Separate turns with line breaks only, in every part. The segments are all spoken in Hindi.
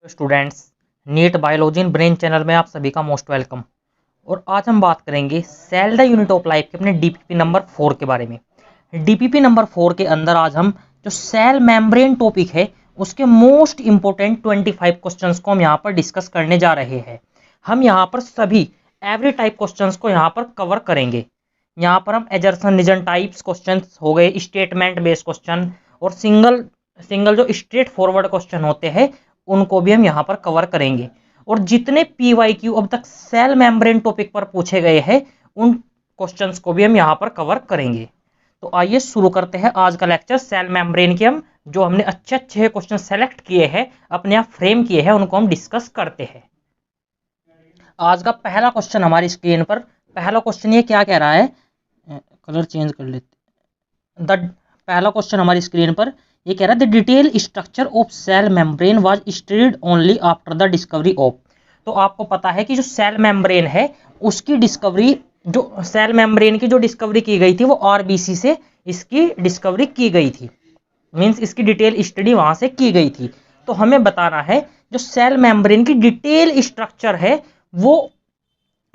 Students, NEET biology in brain channel में आप सभी का मोस्ट वेलकम। और आज हम बात करेंगे cell the unit of life के अपने डीपीपी नंबर 4 के बारे में। डीपीपी नंबर 4 के अंदर आज हम जो सेल मेम्ब्रेन टॉपिक है उसके मोस्ट इंपोर्टेंट 25 क्वेश्चंस को हम यहाँ पर डिस्कस करने जा रहे हैं। हम यहाँ पर सभी एवरी टाइप क्वेश्चंस को यहाँ पर कवर करेंगे। यहाँ पर हम एजर्सन रीजन टाइप्स क्वेश्चंस हो गए, स्टेटमेंट बेस्ड क्वेश्चन और सिंगल जो स्ट्रेट फॉरवर्ड क्वेश्चन होते हैं उनको भी हम यहाँ पर कवर करेंगे। और जितने पीवाईक्यू अब तक सेल मेम्ब्रेन टॉपिक पर पूछे गए हैं उन क्वेश्चंस को भी हम यहाँ पर कवर करेंगे। तो आइए शुरू करते हैं आज का लेक्चर। सेल मेम्ब्रेन के हम जो हमने अच्छे अच्छे क्वेश्चन सेलेक्ट किए हैं, अपने आप फ्रेम किए हैं, उनको हम डिस्कस करते हैं। आज का पहला क्वेश्चन हमारी स्क्रीन पर, पहला क्वेश्चन ये क्या कह रहा है, कलर चेंज कर लेते। पहला क्वेश्चन हमारी स्क्रीन पर ये कह रहा है the detail structure of cell membrane was studied only after the discovery of. तो आपको पता है कि जो सेल मेम्ब्रेन है उसकी डिस्कवरी, जो सेल मेम्ब्रेन की जो डिस्कवरी की गई थी वो आरबीसी से इसकी डिस्कवरी की गई थी, मींस इसकी डिटेल स्टडी वहां से की गई थी। तो हमें बताना है जो सेल मेम्ब्रेन की डिटेल स्ट्रक्चर है वो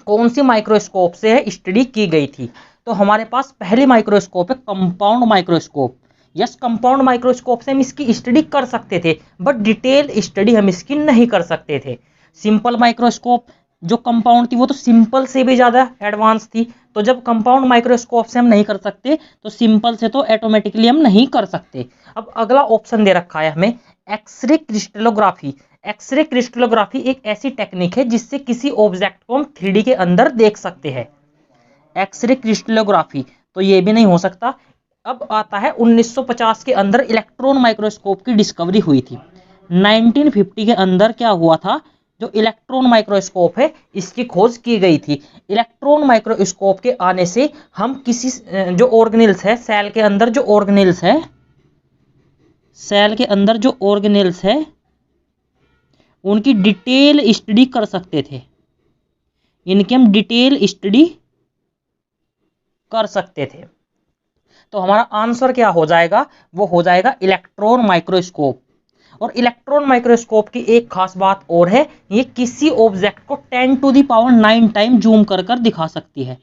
कौन सी माइक्रोस्कोप से स्टडी की गई थी। तो हमारे पास पहली माइक्रोस्कोप है compound microscope. Yes, compound microscope से हम इसकी स्टडी कर सकते थे, बट डिटेल स्टडी हम इसकी नहीं कर सकते थे। सिंपल माइक्रोस्कोप जो कंपाउंड थी वो तो सिंपल से भी ज्यादा एडवांस थी। तो जब कंपाउंड माइक्रोस्कोप से हम नहीं कर सकते तो सिंपल से तो ऑटोमेटिकली हम नहीं कर सकते। अब अगला ऑप्शन दे रखा है हमें एक्सरे क्रिस्टलोग्राफी। एक्सरे क्रिस्टलोग्राफी एक ऐसी टेक्निक है जिससे किसी ऑब्जेक्ट को हम 3D के अंदर देख सकते हैं। एक्सरे क्रिस्टलोग्राफी तो ये भी नहीं हो सकता। अब आता है 1950 के अंदर इलेक्ट्रॉन माइक्रोस्कोप की डिस्कवरी हुई थी। 1950 के अंदर क्या हुआ था, जो इलेक्ट्रॉन माइक्रोस्कोप है इसकी खोज की गई थी। इलेक्ट्रॉन माइक्रोस्कोप के आने से हम किसी जो ऑर्गेनेल्स है सेल के अंदर, जो ऑर्गेनेल्स है सेल के अंदर जो ऑर्गेनेल्स है उनकी डिटेल स्टडी कर सकते थे। इनकी हम डिटेल स्टडी कर सकते थे। तो हमारा आंसर क्या हो जाएगा, वो हो जाएगा इलेक्ट्रॉन माइक्रोस्कोप। और इलेक्ट्रॉन माइक्रोस्कोप की एक खास बात और है, ये किसी ऑब्जेक्ट को 10⁹ टाइम जूम कर कर दिखा सकती है।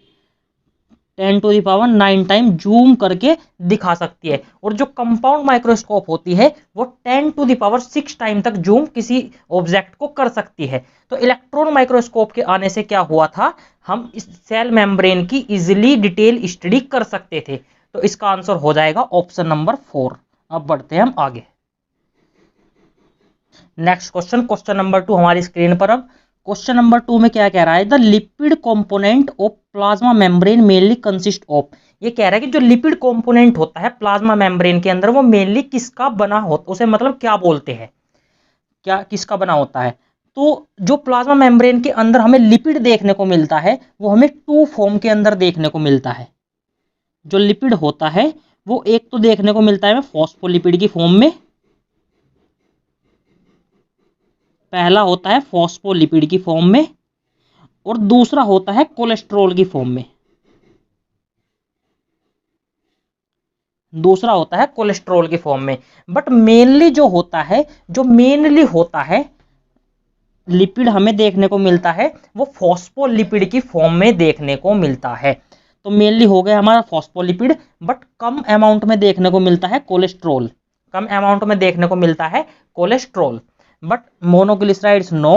10⁹ टाइम जूम करके दिखा सकती है। और जो कंपाउंड माइक्रोस्कोप होती है वो 10⁶ टाइम तक जूम किसी ऑब्जेक्ट को कर सकती है। तो इलेक्ट्रॉन माइक्रोस्कोप के आने से क्या हुआ था, हम इस सेल मेम्ब्रेन की इजिली डिटेल स्टडी कर सकते थे। तो इसका आंसर हो जाएगा ऑप्शन नंबर 4। अब बढ़ते हैं हम आगे। नेक्स्ट क्वेश्चन, क्वेश्चन नंबर 2 हमारी स्क्रीन पर। अब क्वेश्चन नंबर 2 में क्या कह रहा है, the lipid component of plasma membrane mainly consist of. ये कह रहा है कि जो लिपिड कंपोनेंट होता है प्लाज्मा मेम्ब्रेन के अंदर वो मेनली किसका बना होता, उसे मतलब क्या बोलते हैं, क्या किसका बना होता है। तो जो प्लाज्मा मेम्ब्रेन के अंदर हमें लिपिड देखने को मिलता है वो हमें 2 फॉर्म के अंदर देखने को मिलता है। जो लिपिड होता है वो एक तो देखने को मिलता है फॉस्फोलिपिड की फॉर्म में, पहला होता है फॉस्फोलिपिड की फॉर्म में, और दूसरा होता है कोलेस्ट्रॉल की फॉर्म में। दूसरा होता है कोलेस्ट्रॉल की फॉर्म में। बट मेनली जो होता है, जो मेनली होता है लिपिड हमें देखने को मिलता है वो फॉस्फोलिपिड की फॉर्म में देखने को मिलता है। तो मेनली हो गया हमारा फॉस्फोलिपिड, बट कम अमाउंट में देखने को मिलता है कोलेस्ट्रॉल। कम अमाउंट में देखने को मिलता है कोलेस्ट्रॉल, बट मोनोग्लिसराइड्स नो।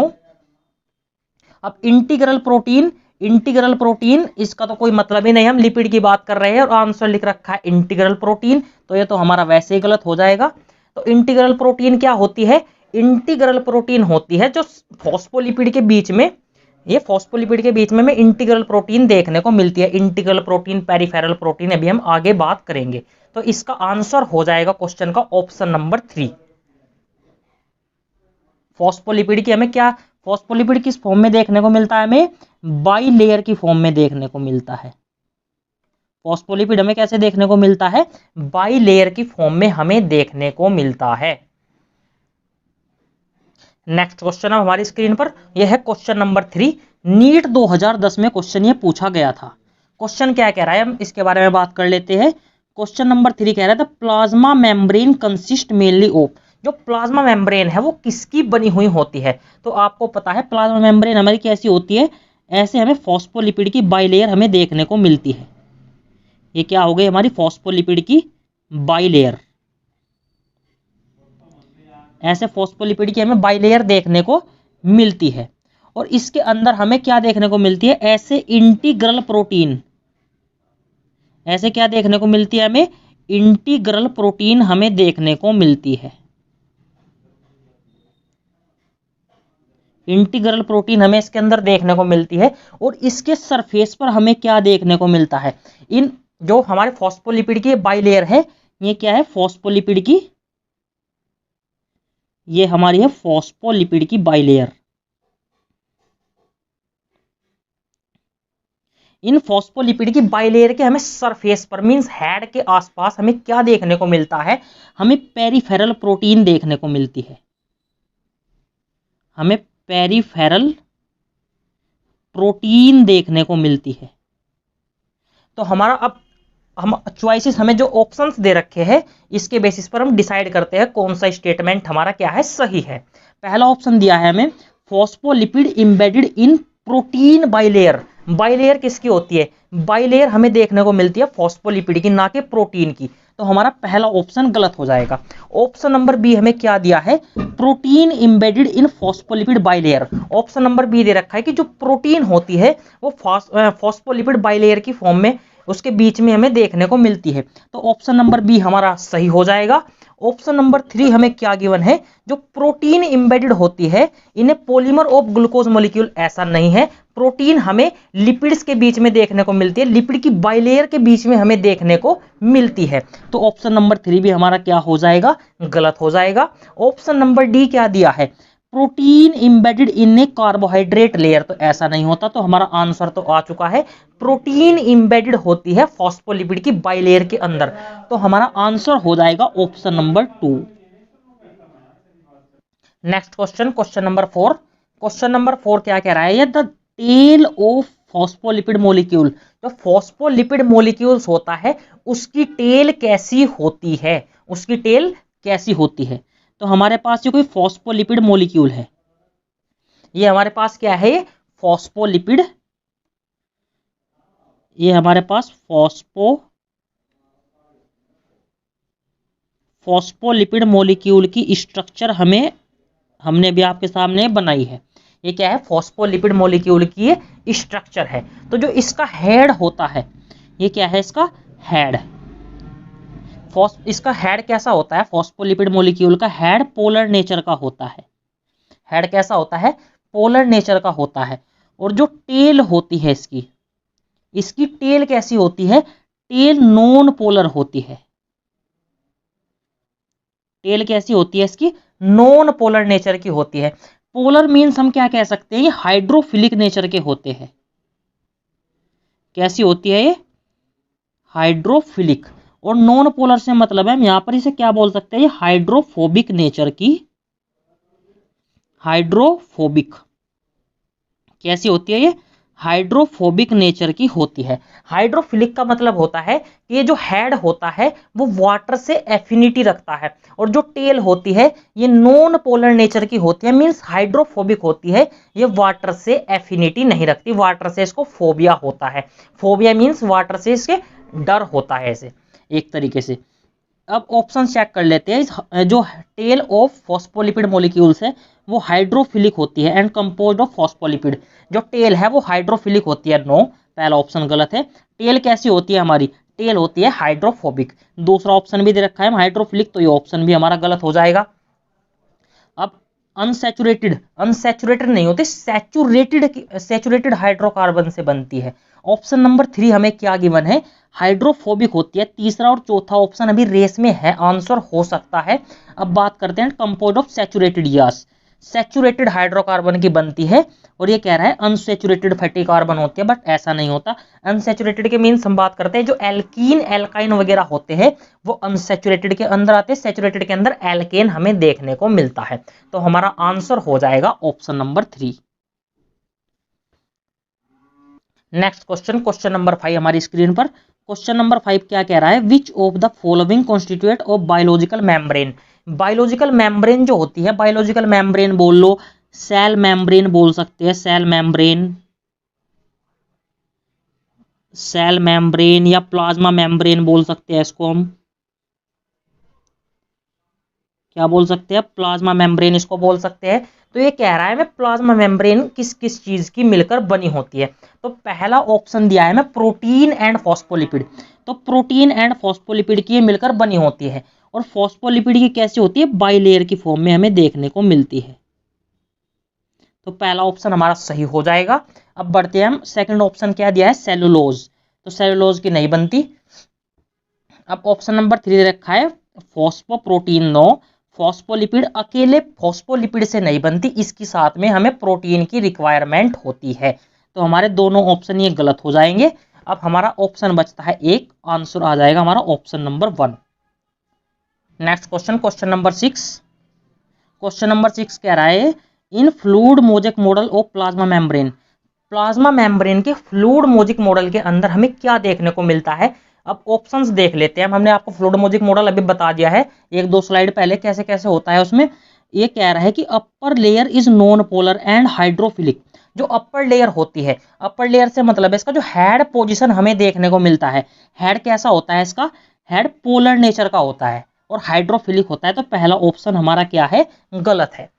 अब इंटीग्रल प्रोटीन, इंटीग्रल प्रोटीन इसका तो कोई मतलब ही नहीं, हम लिपिड की बात कर रहे हैं और आंसर लिख रखा है इंटीग्रल प्रोटीन, तो ये तो हमारा वैसे ही गलत हो जाएगा। तो इंटीग्रल प्रोटीन क्या होती है, इंटीग्रल प्रोटीन होती है जो फॉस्फोलिपिड के बीच में, ये फॉस्फोलिपिड के बीच में हमें इंटीग्रल प्रोटीन देखने को मिलती है। इंटीग्रल प्रोटीन, पेरिफेरल प्रोटीन, अभी हम आगे बात करेंगे। तो इसका आंसर हो जाएगा क्वेश्चन का ऑप्शन नंबर 3। फॉस्फोलिपिड की हमें क्या, फॉस्फोलिपिड किस फॉर्म में देखने को मिलता है, हमें बाई लेयर की फॉर्म में देखने को मिलता है। फॉस्फोलिपिड हमें कैसे देखने को मिलता है, बाई लेयर की फॉर्म में हमें देखने को मिलता है। नेक्स्ट क्वेश्चन अब हमारी स्क्रीन पर यह है क्वेश्चन नंबर 3। नीट 2010 में क्वेश्चन ये पूछा गया था। क्वेश्चन क्या कह रहा है, हम इसके बारे में बात कर लेते हैं। क्वेश्चन नंबर 3 कह रहा है the plasma membrane consist mainly of. जो प्लाज्मा मेम्ब्रेन है वो किसकी बनी हुई होती है? तो आपको पता है प्लाज्मा मेम्ब्रेन हमारी कैसी होती है, ऐसे हमें फॉस्फोलिपिड की बाइलेयर हमें देखने को मिलती है। ये क्या हो गई हमारी फॉस्फोलिपिड की बाइलेयर, ऐसे फॉस्फोलिपिड की हमें बाइलेयर देखने को मिलती है। और इसके अंदर हमें क्या देखने को मिलती है, ऐसे इंटीग्रल प्रोटीन, ऐसे क्या देखने को मिलती है हमें, इंटीग्रल प्रोटीन हमें देखने को मिलती है। इंटीग्रल प्रोटीन हमें इसके अंदर देखने को मिलती है। और इसके सरफेस पर हमें क्या देखने को मिलता है, इन जो हमारे फॉस्फोलिपिड की बाइलेयर है, ये क्या है फॉस्फोलिपिड की, ये हमारी है फॉस्फोलिपिड की बाइलेयर। इन फॉस्फोलिपिड की बाइलेयर के हमें सरफेस पर मींस हेड के आसपास हमें क्या देखने को मिलता है, हमें पेरिफेरल प्रोटीन देखने को मिलती है। हमें पेरिफेरल प्रोटीन देखने को मिलती है। तो हमारा अब हम चॉइसेस हमें जो ऑप्शंस दे रखे हैं इसके बेसिस पर हम डिसाइड करते हैं कौन सा स्टेटमेंट हमारा क्या है, सही है। पहला ऑप्शन दिया है हमें phospholipid embedded in protein bilayer. Bilayer किसकी होती है, बाइलेयर हमें देखने को मिलती है फॉस्फोलिपिड की, ना कि प्रोटीन की। तो हमारा पहला ऑप्शन गलत हो जाएगा। ऑप्शन नंबर बी हमें क्या दिया है, protein embedded in phospholipid bilayer. Option number B दे रखा है कि जो प्रोटीन होती है वो फॉस्फोलिपिड बाइलेयर की फॉर्म में उसके बीच में हमें देखने को मिलती है। तो ऑप्शन नंबर बी हमारा सही हो जाएगा। ऑप्शन नंबर 3 हमें क्या गिवन है, जो प्रोटीन इंबेडेड होती है इन्हें पॉलीमर ऑफ ग्लूकोज मॉलिक्यूल, ऐसा नहीं है। प्रोटीन हमें लिपिड्स के बीच में देखने को मिलती है, लिपिड की बाइलेयर के बीच में हमें देखने को मिलती है। तो ऑप्शन नंबर 3 भी हमारा क्या हो जाएगा, गलत हो जाएगा। ऑप्शन नंबर डी क्या दिया है, प्रोटीन इंबेडेड इन ए कार्बोहाइड्रेट लेयर, तो ऐसा नहीं होता। तो हमारा आंसर तो आ चुका है, प्रोटीन इंबेडेड होती है फॉस्फोलिपिड की बाइलेयर के अंदर। तो हमारा आंसर हो जाएगा option number 2। Next question, question number 4। Question number 4 क्या कह रहा है, the tail of phospholipid molecule, जो फॉस्फोलिपिड मॉलिक्यूल्स होता है उसकी टेल कैसी होती है, उसकी टेल कैसी होती है। तो हमारे पास ये कोई फॉस्फोलिपिड मॉलिक्यूल है, ये हमारे पास क्या है, ये फॉस्फोलिपिड, ये हमारे पास फॉस्फोलिपिड मॉलिक्यूल की स्ट्रक्चर हमने भी आपके सामने बनाई है। ये क्या है, फॉस्फोलिपिड मॉलिक्यूल की स्ट्रक्चर है। तो जो इसका हेड होता है, ये क्या है, इसका हेड, इसका हेड कैसा होता है, फॉस्फोलिपिड मॉलिक्यूल का हेड पोलर नेचर का होता है। हेड कैसा होता है, पोलर नेचर का होता है। और जो टेल होती है इसकी टेल कैसी होती है, टेल नॉन पोलर होती है। टेल कैसी होती है इसकी, नॉन पोलर नेचर की होती है। पोलर मीन्स हम क्या कह सकते हैं, ये हाइड्रोफिलिक नेचर के होते हैं। कैसी होती है ये, हाइड्रोफिलिक। और नॉन पोलर से मतलब है हम यहां पर इसे क्या बोल सकते हैं, ये हाइड्रोफोबिक नेचर की, हाइड्रोफोबिक, कैसी होती है ये, हाइड्रोफोबिक नेचर की होती है। हाइड्रोफिलिक का मतलब होता है कि ये जो हेड होता है वो वाटर से एफिनिटी रखता है, और जो टेल होती है ये नॉन पोलर नेचर की होती है, मींस हाइड्रोफोबिक होती है, ये वाटर से एफिनिटी नहीं रखती, वाटर से इसको फोबिया होता है। फोबिया मींस वाटर से इसके डर होता है, ऐसे एक तरीके से। अब ऑप्शन चेक कर लेते हैं। जो टेल ऑफ फॉस्फोलिपिड मॉलिक्यूल्स है वो हाइड्रोफिलिक होती है एंड कंपोज्ड ऑफ फॉस्फोलिपिड। जो टेल है वो हाइड्रोफिलिक होती है, नो, पहला ऑप्शन गलत है। टेल कैसी होती है हमारी, टेल होती है हाइड्रोफोबिक। दूसरा ऑप्शन भी दे रखा है हाइड्रोफिलिक, तो ये ऑप्शन भी हमारा गलत हो जाएगा। अब अनसैचुरेटेड नहीं होती, सैचुरेटेड हाइड्रोकार्बन से बनती है। ऑप्शन नंबर 3 हमें क्या गिवन है, हाइड्रोफोबिक होती है। तीसरा और चौथा ऑप्शन अभी रेस में है, आंसर हो सकता है। अब बात करते हैं compound of saturated, yes, saturated hydrocarbon की बनती है। और ये कह रहा है अनसैचुरेटेड फैटी कार्बन होती है, बट ऐसा नहीं होता। अनसैचुरेटेड के मीन्स हम बात करते हैं जो एल्कीन एल्काइन वगैरह होते हैं वो अनसैचुरेटेड के अंदर आते हैं, सैचुरेटेड के अंदर एल्केन हमें देखने को मिलता है। तो हमारा आंसर हो जाएगा option number 3। Next question, question number 5 हमारी स्क्रीन पर। क्वेश्चन नंबर 5 क्या कह रहा है, which of the following constituent of biological membrane, biological membrane जो होती है, बायोलॉजिकल मेम्ब्रेन बोल लो, सेल मेम्ब्रेन बोल सकते हैं, सेल मेम्ब्रेन, सेल मेम्ब्रेन या प्लाज्मा मेम्ब्रेन बोल सकते हैं इसको हम, क्या बोल सकते हैं, प्लाज्मा मेम्ब्रेन इसको बोल सकते हैं। तो ये कह रहा है मैं प्लाज्मा मेम्ब्रेन किस किस चीज की मिलकर बनी होती है। तो पहला ऑप्शन दिया है मैं प्रोटीन एंड फॉस्फोलिपिड। तो प्रोटीन एंड फॉस्फोलिपिड की ये मिलकर बनी होती है। और फॉस्फोलिपिड की कैसी होती है, बाइलेयर की फॉर्म में हमें देखने को मिलती है। तो पहला ऑप्शन हमारा सही हो जाएगा। अब बढ़ते हैं हम, सेकंड ऑप्शन क्या दिया है, सेलुलोज। तो सेलुलोज की नहीं बनती। अब ऑप्शन नंबर 3 दे रखा है फॉस्फोप्रोटीन। नो, फॉस्फोलिपिड अकेले फॉस्फोलिपिड से नहीं बनती, इसके साथ में हमें प्रोटीन की रिक्वायरमेंट होती है। तो हमारे दोनों ऑप्शन ये गलत हो जाएंगे। अब हमारा ऑप्शन बचता है एक, आंसर आ जाएगा हमारा option number 1। Next question, question number 6। Question number 6 कह रहा है इन fluid mosaic model of plasma membrane. Plasma membrane के फ्लूइड मोजेक मॉडल के अंदर हमें क्या देखने को मिलता है। अब ऑप्शंस देख लेते हैं। हमने आपको फ्लूइड मोजेक मॉडल अभी बता दिया है एक दो स्लाइड पहले कैसे कैसे होता है उसमें। ये कह रहा है कि upper layer is non polar and hydrophilic. जो अपर लेयर होती है, अपर लेयर से मतलब है इसका जो हेड पोजीशन हमें देखने को मिलता है। हेड कैसा होता है इसका, हेड पोलर नेचर का होता है और हाइड्रोफिलिक होता है। तो पहला ऑप्शन हमारा क्या है, गलत है।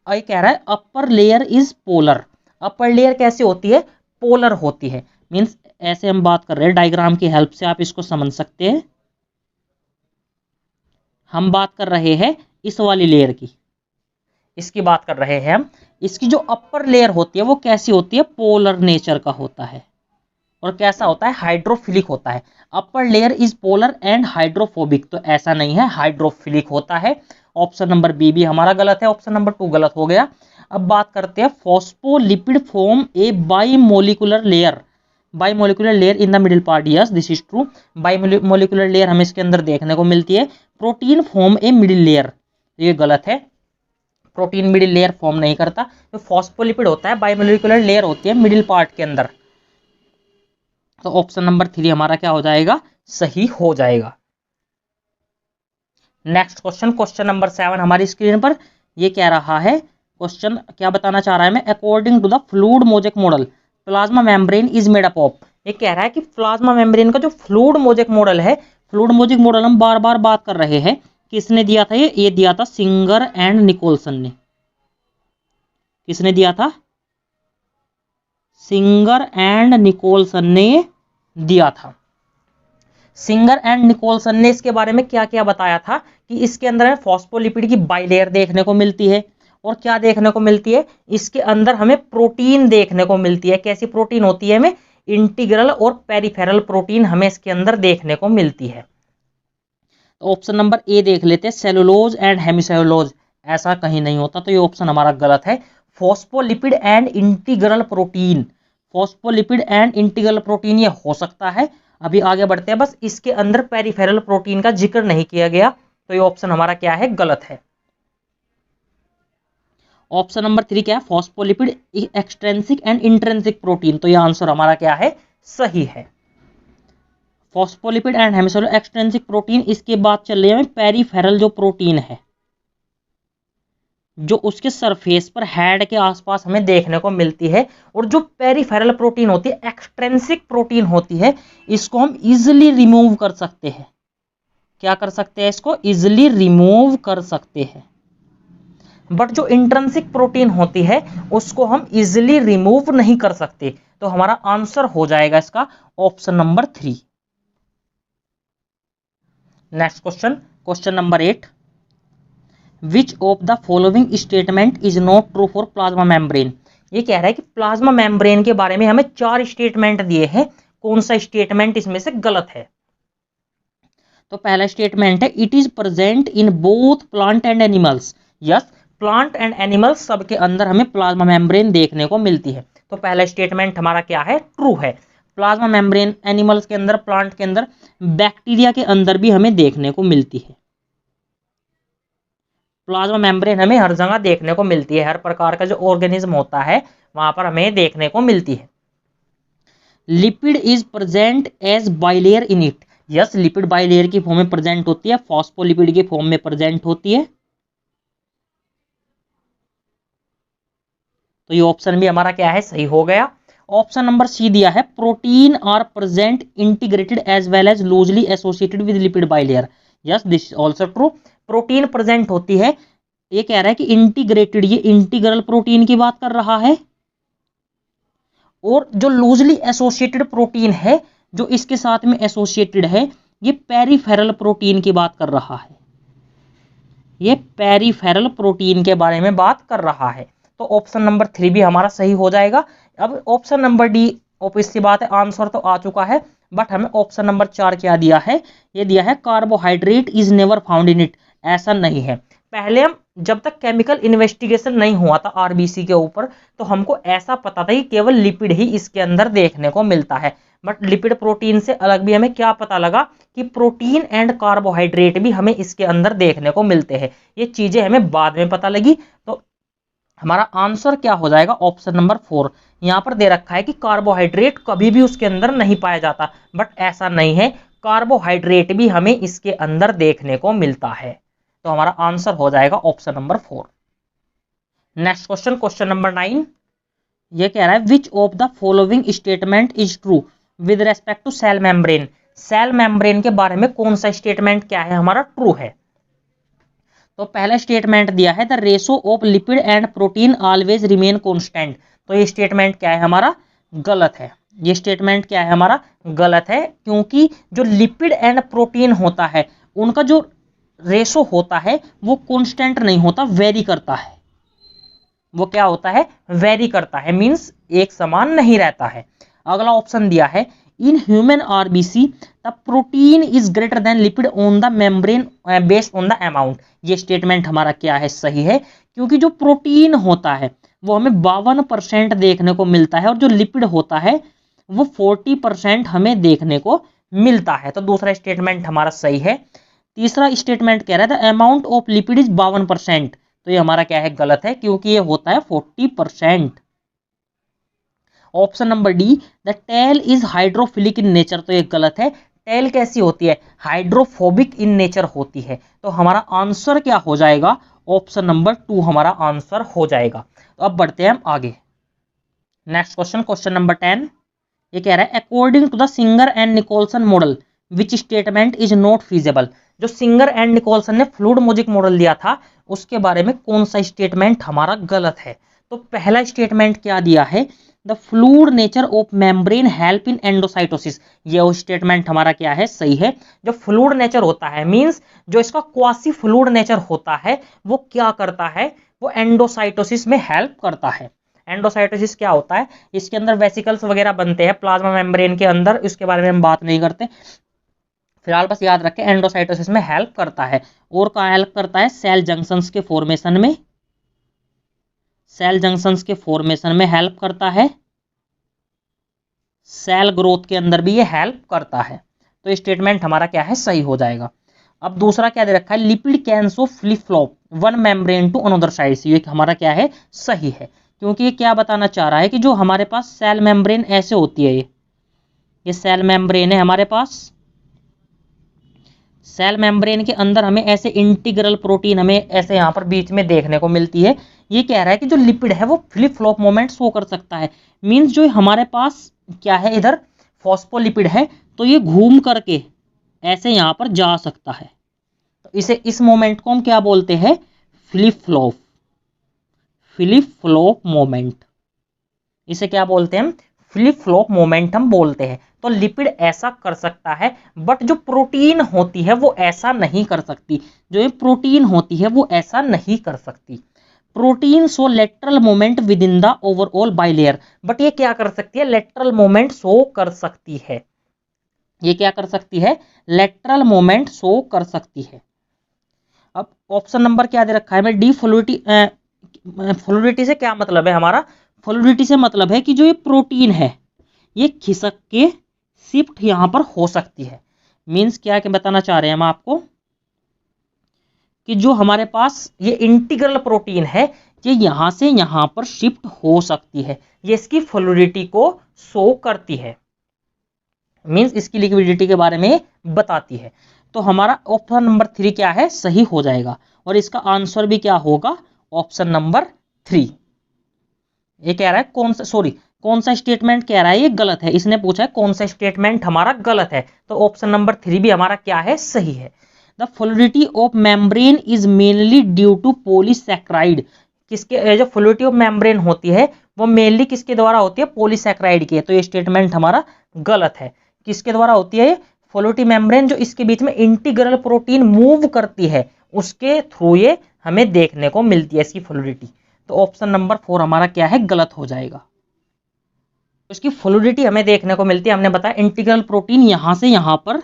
ये कह रहा है upper layer is polar. Upper layer कैसी होती है, पोलर होती है। मींस ऐसे हम बात कर रहे हैं, डायग्राम की हेल्प से आप इसको समझ सकते हैं। हम बात कर रहे हैं इस वाली लेयर की, इसकी बात कर रहे हैं हम। इसकी जो अपर लेयर होती है वो कैसी होती है, पोलर नेचर का होता है। और कैसा होता है, हाइड्रोफिलिक होता है। Upper layer is polar and hydrophobic. तो ऐसा नहीं है, हाइड्रोफिलिक होता है। ऑप्शन नंबर बी भी हमारा गलत है, ऑप्शन नंबर 2 गलत हो गया। अब बात करते हैं phospholipid form a bimolecular layer. Bimolecular layer in the middle part, yes this is true. Bimolecular layer हमें इसके अंदर देखने को मिलती है। Protein form a middle layer, ये गलत है। प्रोटीन मिडिल लेयर फॉर्म नहीं करता। तो फॉस्फोलिपिड होता है, बाइमोलिकुलर लेयर होती है मिडिल पार्ट के अंदर। तो ऑप्शन नंबर 3 हमारा क्या हो जाएगा, सही हो जाएगा। नेक्स्ट क्वेश्चन, क्वेश्चन नंबर 7 हमारी स्क्रीन पर। ये कह रहा है, क्वेश्चन क्या बताना चाह रहा है मैं, according to the fluid mosaic model plasma membrane is made up of. ये कह रहा है कि प्लाज्मा मेम्ब्रेन का जो फ्लूइड मोजेक मॉडल है, फ्लूइड मोजेक मॉडल हम बार बार बात कर रहे हैं, किसने दिया था ये दिया था सिंगर एंड निकोलसन ने। किसने दिया था, सिंगर एंड निकोलसन ने दिया था। सिंगर एंड निकोलसन ने इसके बारे में क्या क्या बताया था कि इसके अंदर हमें फॉस्फोलिपिड की बाइलेयर देखने को मिलती है। और क्या देखने को मिलती है, इसके अंदर हमें प्रोटीन देखने को मिलती है। कैसी प्रोटीन होती है, हमें इंटीग्रल और पेरिफेरल प्रोटीन हमें इसके अंदर देखने को मिलती है। तो ऑप्शन नंबर ए देख लेते हैं, सेलुलोज एंड हेमिसेलुलोज। ऐसा कहीं नहीं होता, तो ये ऑप्शन हमारा गलत है। Phospholipid and integral protein, phospholipid and integral protein ये हो सकता है। अभी आगे बढ़ते हैं, बस इसके अंदर पेरिफेरल प्रोटीन का जिक्र नहीं किया गया। तो ये ऑप्शन हमारा क्या है, गलत है। ऑप्शन नंबर 3 क्या है, phospholipid extrinsic and intrinsic protein. तो ये आंसर हमारा क्या है, सही है। Phospholipid and hemicellular extrinsic protein. इसके बाद चल रहे हैं पेरिफेरल जो प्रोटीन है, जो उसके सरफेस पर हेड के आसपास हमें देखने को मिलती है। और जो पेरिफेरल प्रोटीन होती है, एक्सट्रेंसिक प्रोटीन होती है, इसको हम इजिली रिमूव कर सकते हैं। क्या कर सकते हैं, इसको इजिली रिमूव कर सकते हैं। बट जो इंट्रिंसिक प्रोटीन होती है उसको हम इजिली रिमूव नहीं कर सकते। तो हमारा आंसर हो जाएगा इसका option number 3। Next question, question number 8। Which of the following statement is not true for plasma membrane. ये कह रहा है कि प्लाज्मा मेम्ब्रेन के बारे में हमें 4 स्टेटमेंट दिए हैं, कौन सा स्टेटमेंट इसमें से गलत है। तो पहला स्टेटमेंट है it is present in both plant and animals. Yes, plant and animals सबके अंदर हमें प्लाज्मा मेम्ब्रेन देखने को मिलती है। तो पहला स्टेटमेंट हमारा क्या है, ट्रू है। प्लाज्मा मेम्ब्रेन एनिमल्स के अंदर, प्लांट के अंदर, बैक्टीरिया के अंदर भी हमें देखने को मिलती है। प्लाज्मा मेम्ब्रेन हमें हर जगह देखने को मिलती है, हर प्रकार का जो ऑर्गेनिज्म होता है वहां पर हमें देखने को मिलती है। Lipid is present as bilayer in it. Yes, lipid bilayer की फॉर्म में प्रेजेंट होती है, फॉस्फोलिपिड की फॉर्म में प्रेजेंट होती है। तो ये ऑप्शन भी हमारा क्या है, सही हो गया। ऑप्शन नंबर सी दिया है, protein are present integrated as well as loosely associated with lipid bilayer. Yes, this also true. Protein present होती है, ये कह रहा है कि इंटीग्रेटेड, ये इंटीग्रल प्रोटीन की बात कर रहा है, और जो लूजली एसोसिएटेड प्रोटीन है जो इसके साथ में एसोसिएटेड है, ये पेरिफेरल प्रोटीन की बात कर रहा है, ये पेरिफेरल प्रोटीन के बारे में बात कर रहा है। तो ऑप्शन नंबर 3 भी हमारा सही हो जाएगा। अब ऑप्शन नंबर डी, ऑब्वियस सी बात है, आंसर तो आ चुका है, बट हमें ऑप्शन नंबर 4 क्या दिया है, ये दिया है carbohydrate is never found in it. ऐसा नहीं है। पहले हम, जब तक केमिकल इन्वेस्टिगेशन नहीं हुआ था आरबीसी के ऊपर, तो हमको ऐसा पता था कि केवल लिपिड ही इसके अंदर देखने को मिलता है, बट लिपिड प्रोटीन से अलग भी हमें क्या पता लगा कि प्रोटीन एंड कार्बोहाइड्रेट भी हमें इसके अंदर देखने को मिलते हैं। ये चीजें हमें बाद में पता लगी। तो हमारा आंसर क्या हो जाएगा, ऑप्शन नंबर 4। यहां पर दे रखा है कि कार्बोहाइड्रेट कभी भी उसके अंदर नहीं पाया जाता, बट ऐसा नहीं है, कार्बोहाइड्रेट भी हमें इसके अंदर देखने को मिलता है। तो हमारा आंसर हो जाएगा option number 4। Next question, question number 9, ये कह रहा है which of the following statement is true with respect to cell membrane. Cell membrane के बारे में कौन सा स्टेटमेंट क्या है हमारा, ट्रू है। तो पहला स्टेटमेंट दिया है the ratio of lipid and protein always remain constant. तो ये स्टेटमेंट क्या है हमारा, गलत है। ये स्टेटमेंट क्या है हमारा, गलत है, क्योंकि जो लिपिड एंड प्रोटीन होता है उनका जो रेशो होता है वो कांस्टेंट नहीं होता, वेरी करता है। वो क्या होता है, वेरी करता है, मींस एक समान नहीं रहता है। अगला ऑप्शन दिया है in human RBC the protein is greater than lipid on the membrane based on the amount. ये स्टेटमेंट हमारा क्या है, सही है, क्योंकि जो प्रोटीन होता है वो हमें 52% देखने को मिलता है, और जो लिपिड होता है वो 40% हमें देखने को मिलता है। तो दूसरा स्टेटमेंट हमारा सही है। तीसरा स्टेटमेंट कह रहा है the amount of lipid is 52%। तो ये हमारा क्या है, गलत है, क्योंकि ये होता है 40%। Option number D the tail is hydrophilic in nature. तो ये गलत है। टेल कैसी होती है, हाइड्रोफोबिक इन नेचर होती है। तो हमारा आंसर क्या हो जाएगा, ऑप्शन नंबर 2 हमारा आंसर हो जाएगा। तो अब बढ़ते हैं हम आगे। नेक्स्ट क्वेश्चन, क्वेश्चन नंबर 10, ये कह रहा है according to the Singer and Nicolson model which statement is not feasible. जो सिंगर एंड निकोलसन ने फ्लूइड मॉजिक मॉडल दिया था उसके बारे में कौन सा स्टेटमेंट हमारा गलत है। तो पहला स्टेटमेंट क्या दिया है, the fluid nature of membrane help in endocytosis. ये स्टेटमेंट हमारा क्या है, सही है। जो फ्लूइड नेचर होता है, मींस जो इसका क्वासी फ्लूइड नेचर होता है वो क्या करता है, वो एंडोसाइटोसिस में हेल्प करता है। एंडोसाइटोसिस क्या होता है, इसके अंदर वेसिकल्स वगैरह बनते हैं प्लाज्मा मेम्ब्रेन के अंदर, इसके बारे में हम बात नहीं करते फिलहाल, बस याद रखें एंडोसाइटोसिस में हेल्प करता है। और कहाँ हेल्प करता है, सेल जंक्शंस के फॉर्मेशन में, सेल जंक्शंस के फॉर्मेशन में हेल्प करता है, सेल ग्रोथ के अंदर भी ये हेल्प करता है। तो स्टेटमेंट हमारा क्या है, सही हो जाएगा। अब दूसरा क्या दे रखा है, lipid can show flip flop one membrane to another side. ये हमारा क्या है, सही है, क्योंकि ये क्या बताना चाह रहा है कि जो हमारे पास सेल मेम्ब्रेन ऐसे होती है, ये सेल मेम्ब्रेन है हमारे पास, सेल मेम्ब्रेन के अंदर हमें ऐसे इंटीग्रल प्रोटीन हमें ऐसे यहाँ पर बीच में देखने को मिलती है। ये कह रहा है कि जो लिपिड है वो फ्लिप फ्लॉप मोमेंट शो कर सकता है, मींस जो हमारे पास क्या है, इधर फॉस्फोलिपिड है तो ये घूम करके ऐसे यहाँ पर जा सकता है। तो इसे, इस मोमेंट को हम क्या बोलते हैं, flip flop, flip flop moment. इसे क्या बोलते हैं, फ्लिप फ्लॉप मोमेंट हम बोलते हैं। तो लिपिड ऐसा कर सकता है, बट जो प्रोटीन होती है वो ऐसा नहीं कर सकती। जो ये प्रोटीन होती है वो ऐसा नहीं कर सकती। Protein show lateral moment with in the overall bilayer, but ये क्या कर सकती है, लेटरल मोमेंट शो कर सकती है। ये क्या कर सकती है, लेटरल मोमेंट शो कर सकती है। अब ऑप्शन नंबर क्या दे रखा है, मैं डी फ्लूइडिटी, फ्लूइडिटी से क्या मतलब है हमारा, फ्लूइडिटी से मतलब है कि जो ये प्रोटीन है ये खिसक के शिफ्ट यहां पर हो सकती है। मींस क्या कि बताना चाह रहे हैं हम आपको कि जो हमारे पास ये इंटीग्रल प्रोटीन है ये यहां से यहां पर शिफ्ट हो सकती है, ये इसकी फ्लूइडिटी को शो करती है, मींस इसकी लिक्विडिटी के बारे में बताती है। तो हमारा ऑप्शन नंबर 3 क्या है, सही हो जाएगा, और इसका आंसर भी क्या होगा, ऑप्शन नंबर 3। ये कह रहा है कौन सा स्टेटमेंट कह रहा है ये गलत है, इसने पूछा है कौन सा स्टेटमेंट हमारा गलत है, तो ऑप्शन नंबर 3 भी हमारा क्या है, सही है। The fluidity of membrane is mainly due to polysaccharide, किसके जो फ्लूइडिटी ऑफ मेम्ब्रेन होती है वो मेनली किसके द्वारा होती है, पॉलीसैकेराइड की, तो ये स्टेटमेंट हमारा गलत है। किसके द्वारा होती है, फ्लूइडिटी मेम्ब्रेन जो इसके बीच में इंटीग्रल प्रोटीन मूव करती है उसके थ्रू ये हमें देखने को मिलती है इसकी फ्लूइडिटी, तो ऑप्शन नंबर 4 हमारा क्या है, गलत हो जाएगा। उसकी फ्लूइडिटी हमें देखने को मिलती है, हमने बताया इंटीग्रल प्रोटीन यहां से यहां पर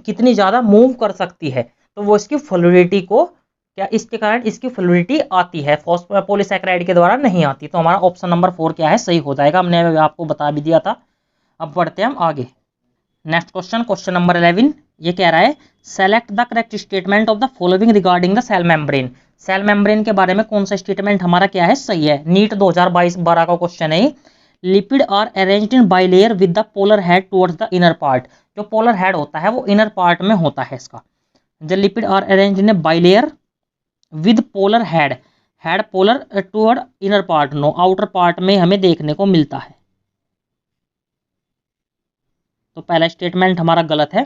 कितनी ज्यादा मूव कर सकती है, तो वो इसकी फ्लूइडिटी को क्या, इसके कारण इसकी फ्लूइडिटी आती है, पॉलीसैकेराइड के द्वारा नहीं आती, तो हमारा ऑप्शन नंबर 4 क्या है, सही हो जाएगा, हमने आपको बता भी दिया था। अब बढ़ते हैं हम आगे। नेक्स्ट क्वेश्चन नंबर 11, ये कह रहा है select the correct statement of the following regarding the cell membrane. Cell membrane के बारे में कौन सा स्टेटमेंट हमारा क्या है, सही है। नीट 2022-12 का क्वेश्चन है। Lipid are arranged in bilayer with the polar head towards the inner part, जो पोलर हेड होता है वो इनर पार्ट में होता है इसका। The lipid are arranged in bilayer with polar head polar toward inner part, no outer part में हमें देखने को मिलता है, तो पहला स्टेटमेंट हमारा गलत है।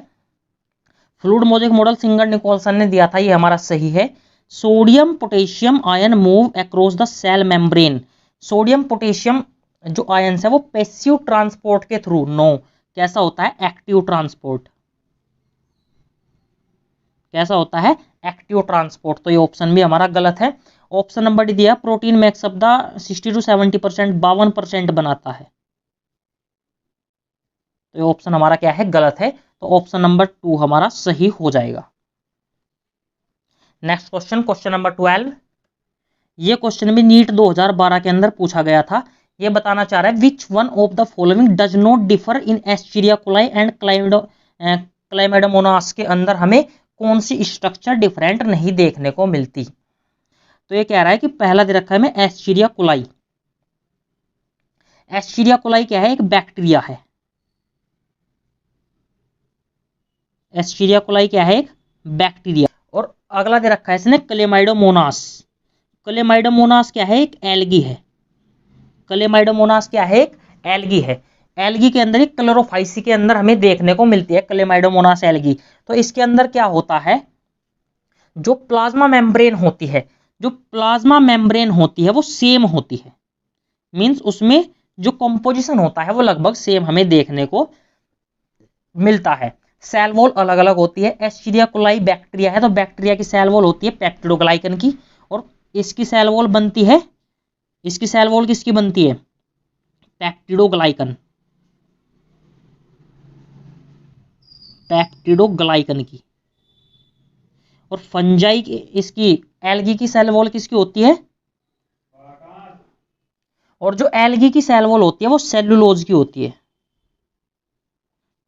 Fluid mosaic model Singer Nicolson ने दिया था, ये हमारा सही है। Sodium potassium ion move across the cell membrane, sodium potassium जो आयन है वो पैसिव ट्रांसपोर्ट के थ्रू, नो, कैसा होता है, एक्टिव ट्रांसपोर्ट, कैसा होता है, एक्टिव ट्रांसपोर्ट, तो ये ऑप्शन भी हमारा गलत है। ऑप्शन नंबर डी दिया protein makes up the 60 to 70%, 52% बनाता है, तो ये ऑप्शन हमारा क्या है, गलत है, तो ऑप्शन नंबर 2 हमारा सही हो जाएगा। नेक्स्ट क्वेश्चन नंबर 12, ये क्वेश्चन भी नीट 2012 के अंदर पूछा गया था। ये बताना चाह रहा है which one of the following does not differ in Escherichia coli and Chlamydomonas के अंदर हमें कौन सी स्ट्रक्चर डिफरेंट नहीं देखने को मिलती, तो ये कह रहा है कि पहला दे रखा है हमें एस्चेरिया कोलाई। एस्चेरिया कोलाई क्या है, एक बैक्टीरिया है। एस्चेरिया कोलाई क्या है, एक बैक्टीरिया। और अगला दे रखा है इसने क्लेमाइडोमोनास। क्लेमाइडोमोनास क्या है, एक एल्गी है। क्लेमाइडोमोनास क्या है, एक एल्गी है। एल्गी के अंदर एक क्लोरोफाइसी के अंदर हमें देखने को मिलती है क्लेमाइडोमोनास एल्गी। तो इसके अंदर क्या होता है, जो प्लाज्मा मेम्ब्रेन होती है, जो प्लाज्मा मेम्ब्रेन होती है वो सेम होती है, मींस उसमें जो कंपोजिशन होता है वो लगभग सेम हमें देखने को मिलता है। सेल वॉल अलग अलग होती है। एस्चेरिया कोलाई बैक्टीरिया है, तो बैक्टीरिया की सेल वॉल होती है पेप्टिडोग्लाइकन की, और इसकी सेल वॉल बनती है, इसकी सेल वॉल किसकी बनती है, पेप्टिडोग्लाइकन, पेप्टिडोग्लाइकन की। और फंजाई इसकी एल्गी की सेल वॉल किसकी होती है, और जो एल्गी की सेल वॉल होती है वो सेल्यूलोज की होती है।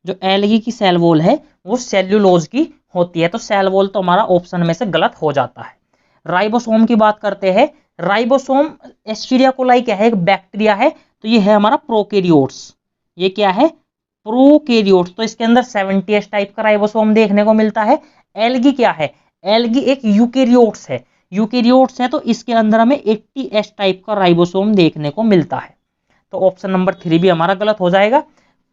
जो एल्गी की सेल वॉल है वो सेल्यूलोज की होती है, तो सेल वॉल तो हमारा ऑप्शन में से गलत हो जाता है। राइबोसोम की बात करते हैं। राइबोसोम एस्चेरिया कोलाई क्या है, एक बैक्टीरिया है, तो ये है हमारा प्रोकैरियोट्स। ये क्या है, प्रोकैरियोट्स, तो इसके अंदर 70S टाइप का राइबोसोम देखने को मिलता है। एल्गी क्या है, एल्गी एक यूकैरियोट्स है। यूकैरियोट्स है तो इसके अंदर हमें 80S टाइप का राइबोसोम देखने को मिलता है, तो ऑप्शन नंबर 3 भी हमारा गलत हो जाएगा।